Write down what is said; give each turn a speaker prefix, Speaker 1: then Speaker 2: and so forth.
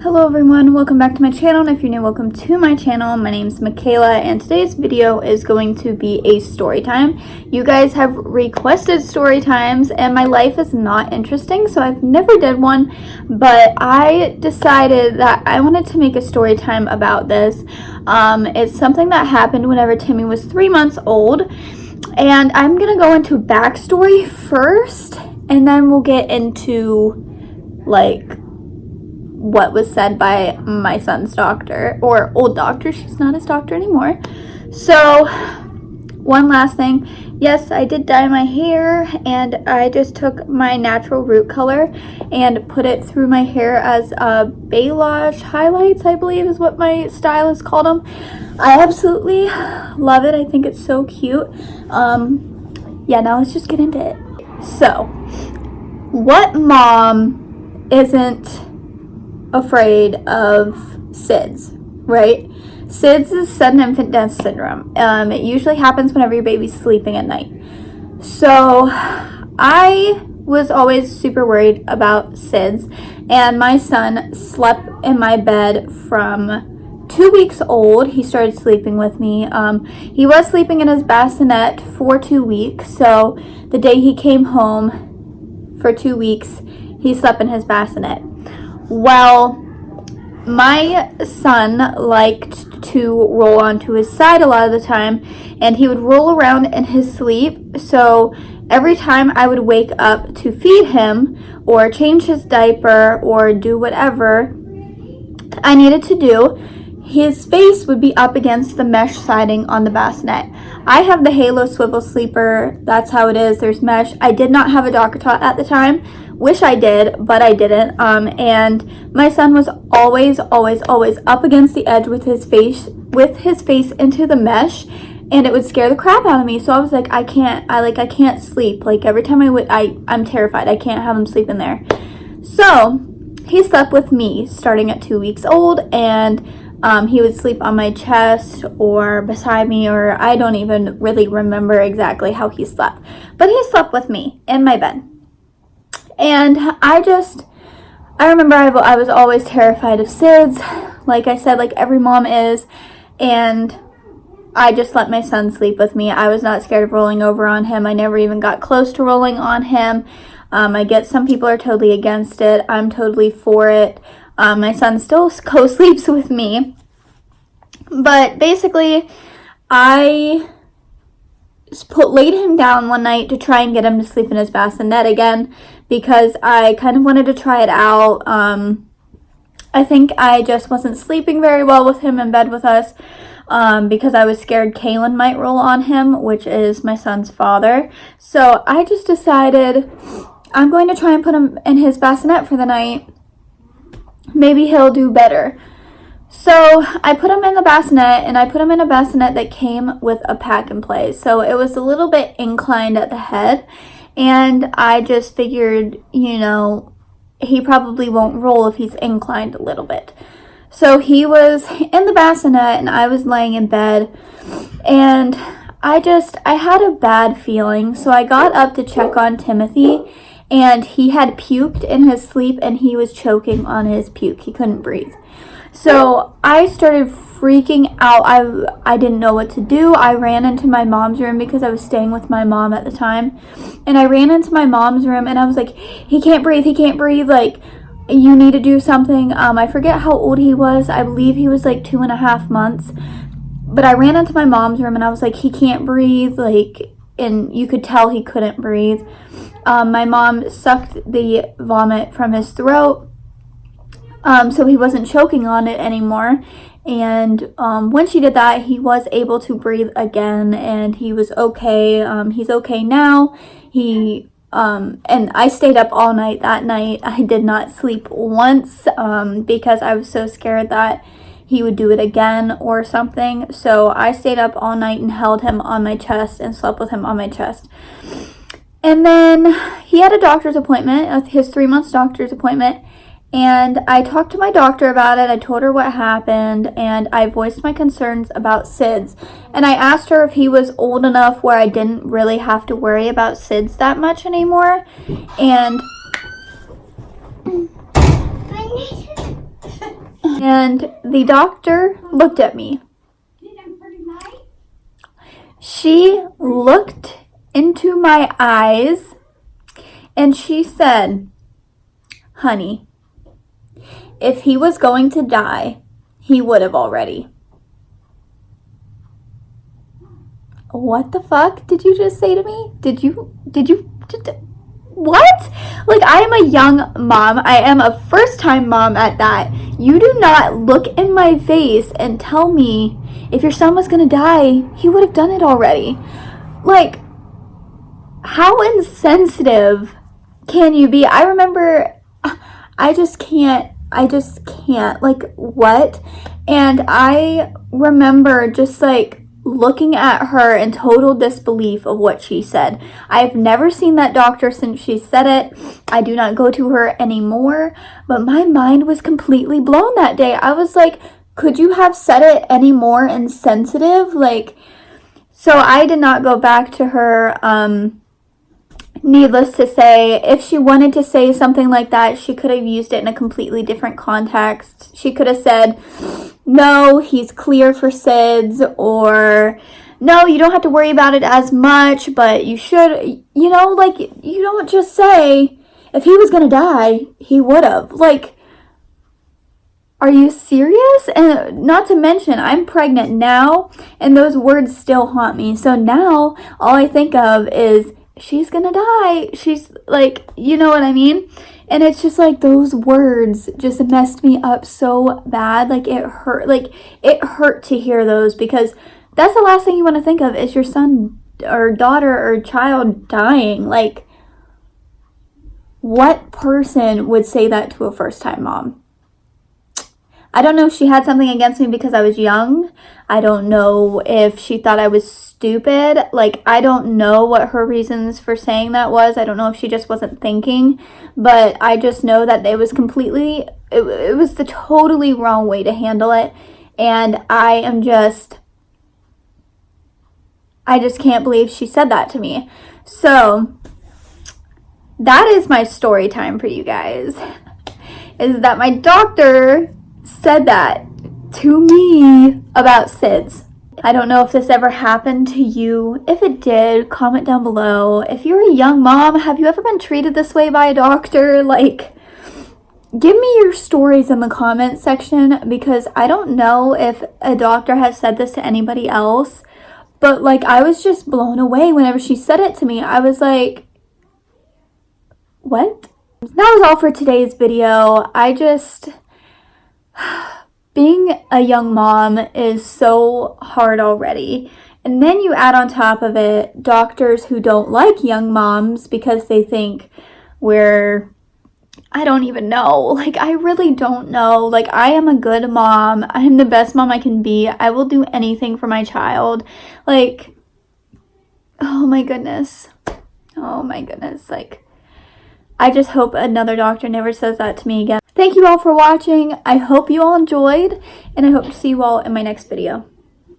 Speaker 1: Hello everyone, welcome back to my channel, and if you're new, welcome to my channel. My name's Mckayla, and today's video is going to be a story time. You guys have requested story times, and my life is not interesting, so I've never did one, but I decided that I wanted to make a story time about this. It's something that happened whenever Timmy was 3 months old, and I'm gonna go into backstory first, and then we'll get into like what was said by my son's doctor, or old doctor. She's not his doctor anymore. So one last thing, yes, I did dye my hair, and I just took my natural root color and put it through my hair as balayage highlights, I believe is what my stylist called them. I absolutely love it. I think it's so cute. Yeah, now let's just get into it. So what mom isn't afraid of SIDS, right? SIDS is sudden infant death syndrome. It usually happens whenever your baby's sleeping at night. So I was always super worried about SIDS, and my son slept in my bed from 2 weeks old. He started sleeping with me. He was sleeping in his bassinet for 2 weeks, so the day he came home for 2 weeks, he slept in his bassinet. Well, my son liked to roll onto his side a lot of the time, and he would roll around in his sleep. So every time I would wake up to feed him or change his diaper or do whatever I needed to do, his face would be up against the mesh siding on the bassinet. I have the Halo swivel sleeper. That's how it is. There's mesh. I did not have a DockATot at the time. Wish I did, but I didn't. And my son was always up against the edge with his face into the mesh, and it would scare the crap out of me. So I was like, I can't sleep. Like every time I'm terrified. I can't have him sleep in there. So he slept with me starting at 2 weeks old, and he would sleep on my chest or beside me, or I don't even really remember exactly how he slept. But he slept with me in my bed. And I remember I was always terrified of SIDS, like I said, like every mom is, and I just let my son sleep with me. I was not scared of rolling over on him. I never even got close to rolling on him. I get some people are totally against it. I'm totally for it. My son still co-sleeps with me. But basically, I laid him down one night to try and get him to sleep in his bassinet again, because I kind of wanted to try it out. I think I just wasn't sleeping very well with him in bed with us, because I was scared Caelan might roll on him, which is my son's father. So I just decided I'm going to try and put him in his bassinet for the night. Maybe he'll do better. So I put him in the bassinet, and I put him in a bassinet that came with a pack and play. So it was a little bit inclined at the head, and I just figured, you know, he probably won't roll if he's inclined a little bit. So he was in the bassinet, and I was laying in bed, and I had a bad feeling. So I got up to check on Timothy, and he had puked in his sleep, and he was choking on his puke. He couldn't breathe. So I started freaking out. I didn't know what to do. I ran into my mom's room because I was staying with my mom at the time. And I ran into my mom's room, and I was like, he can't breathe. Like, you need to do something. I forget how old he was. I believe he was like 2.5 months. But I ran into my mom's room, and I was like, he can't breathe. Like, and you could tell he couldn't breathe. My mom sucked the vomit from his throat, so he wasn't choking on it anymore. And when she did that, he was able to breathe again, and he was okay. He's okay now. And I stayed up all night that night. I did not sleep once, because I was so scared that he would do it again or something. So I stayed up all night and held him on my chest and slept with him on my chest. And then he had a doctor's appointment, his 3 months doctor's appointment. And I talked to my doctor about it. I told her what happened, and I voiced my concerns about SIDS. And I asked her if he was old enough where I didn't really have to worry about SIDS that much anymore. And And the doctor looked at me. She looked into my eyes and she said, "Honey, if he was going to die, he would have already." What the fuck did you just say to me? What? Like, I am a young mom. I am a first-time mom at that. You do not look in my face and tell me if your son was gonna die, he would have done it already. Like, how insensitive can you be? I remember, I just can't, like, what? And I remember just, like, looking at her in total disbelief of what she said. I've never seen that doctor since she said it. I do not go to her anymore, but my mind was completely blown that day. I was like, could you have said it any more insensitive? Like, so I did not go back to her. Needless to say, if she wanted to say something like that, she could have used it in a completely different context. She could have said, "No, he's clear for SIDS," or "No, you don't have to worry about it as much, but you should," you know, like, you don't just say, "If he was gonna die, he would have." Like, are you serious? And not to mention, I'm pregnant now, and those words still haunt me. So now, all I think of is, she's gonna die. She's like, you know what I mean? And it's just like, those words just messed me up so bad. Like, it hurt to hear those, because that's the last thing you want to think of is your son or daughter or child dying. Like, what person would say that to a first-time mom? I don't know if she had something against me because I was young. I don't know if she thought I was stupid. Like, I don't know what her reasons for saying that was. I don't know if she just wasn't thinking. But I just know that it was completely, it was the totally wrong way to handle it. And I just can't believe she said that to me. So, that is my story time for you guys. Is that my doctor said that to me about SIDS. I don't know if this ever happened to you. If it did, comment down below. If you're a young mom, have you ever been treated this way by a doctor? Like, give me your stories in the comment section, because I don't know if a doctor has said this to anybody else, but like, I was just blown away whenever she said it to me. I was like, what? That was all for today's video. Being a young mom is so hard already. And then you add on top of it doctors who don't like young moms because they think I don't even know. Like, I really don't know. Like, I am a good mom. I am the best mom I can be. I will do anything for my child. Like, oh my goodness. Oh my goodness. Like, I just hope another doctor never says that to me again. Thank you all for watching. I hope you all enjoyed, and I hope to see you all in my next video.